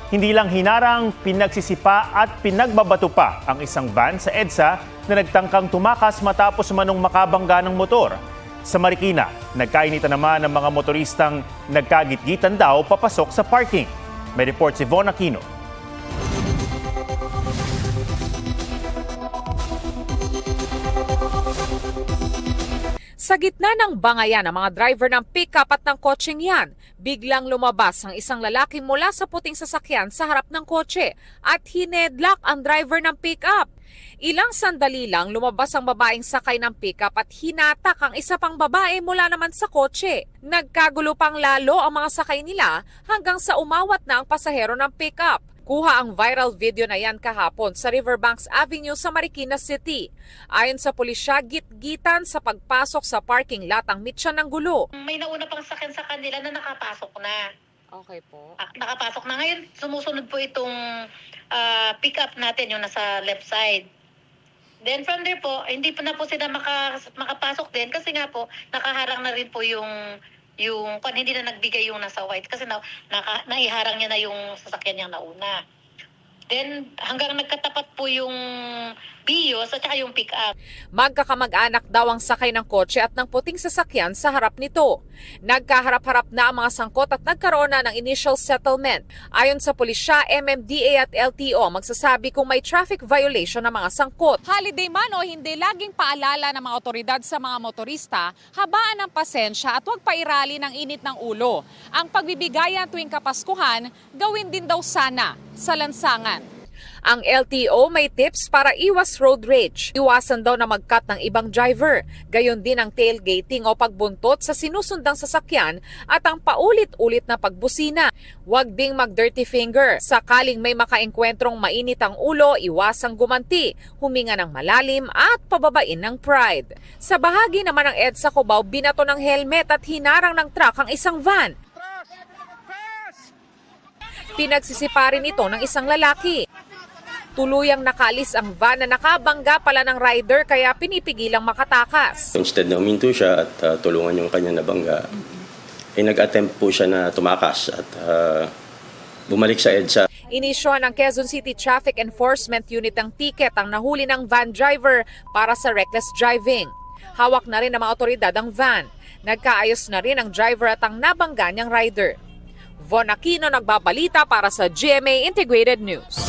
Hindi lang hinarang, pinagsisipa at pinagbabato pa ang isang van sa EDSA na nagtangkang tumakas matapos manong makabangga ng motor. Sa Marikina, nagkainitan naman ang mga motoristang nagkagitgitan daw papasok sa parking. May report si Von Aquino. Sa gitna ng bangayan ng mga driver ng pick-up at ng kotseng yan, biglang lumabas ang isang lalaki mula sa puting sasakyan sa harap ng kotse at hinedlock ang driver ng pick-up. Ilang sandali lang lumabas ang babaeng sakay ng pick-up at hinatak ang isa pang babae mula naman sa kotse. Nagkagulo pang lalo ang mga sakay nila hanggang sa umawat na ang pasahero ng pick-up. Kuha ang viral video na yan kahapon sa Riverbanks Avenue sa Marikina City. Ayon sa pulisya, gitgitan sa pagpasok sa parking lot ang mitya ng gulo. May nauna pang sakyan sa kanila na nakapasok na. Okay po. Nakapasok na. Ngayon, sumusunod po itong pick-up natin, yung nasa left side. Then from there po, hindi pa na po sila makapasok din kasi nga po, nakaharang na rin po yung hindi na nagbigay yung nasa white kasi naiharang niya na yung sasakyan niyang nauna. Then hanggang nagkatapat po yung Vios at saka yung pick-up. Magkakamag-anak daw ang sakay ng kotse at ng puting sasakyan sa harap nito. Nagkaharap-harap na ang mga sangkot at nagkaroon na ng initial settlement. Ayon sa pulisya, MMDA at LTO magsasabi kung may traffic violation ng mga sangkot. Holiday man o hindi, laging paalala ng mga otoridad sa mga motorista, habaan ng pasensya at huwag pairali ng init ng ulo. Ang pagbibigayan tuwing Kapaskuhan, gawin din daw sana sa lansangan. Ang LTO may tips para iwas road rage. Iwasan daw na mag-cut ng ibang driver. Gayon din ang tailgating o pagbuntot sa sinusundang sasakyan at ang paulit-ulit na pagbusina. Huwag ding mag-dirty finger. Sakaling may makaengkwentrong mainit ang ulo, iwasang gumanti, huminga ng malalim at pababain ng pride. Sa bahagi naman ng EDSA Cubao, binato ng helmet at hinarang ng truck ang isang van. Pinagsisipa rin ito ng isang lalaki. Tuluyang nakalis ang van na nakabangga pala ng rider kaya pinipigilang makatakas. Instead na uminto siya at tulungan yung kanya nabangga, nag-attempt po siya na tumakas at bumalik sa EDSA. Inisyohan ng Quezon City Traffic Enforcement Unit ang ticket ang nahuli ng van driver para sa reckless driving. Hawak na rin ng mga otoridad ang van. Nagkaayos na rin ang driver at ang nabangga niyang rider. Von Aquino, nagbabalita para sa GMA Integrated News.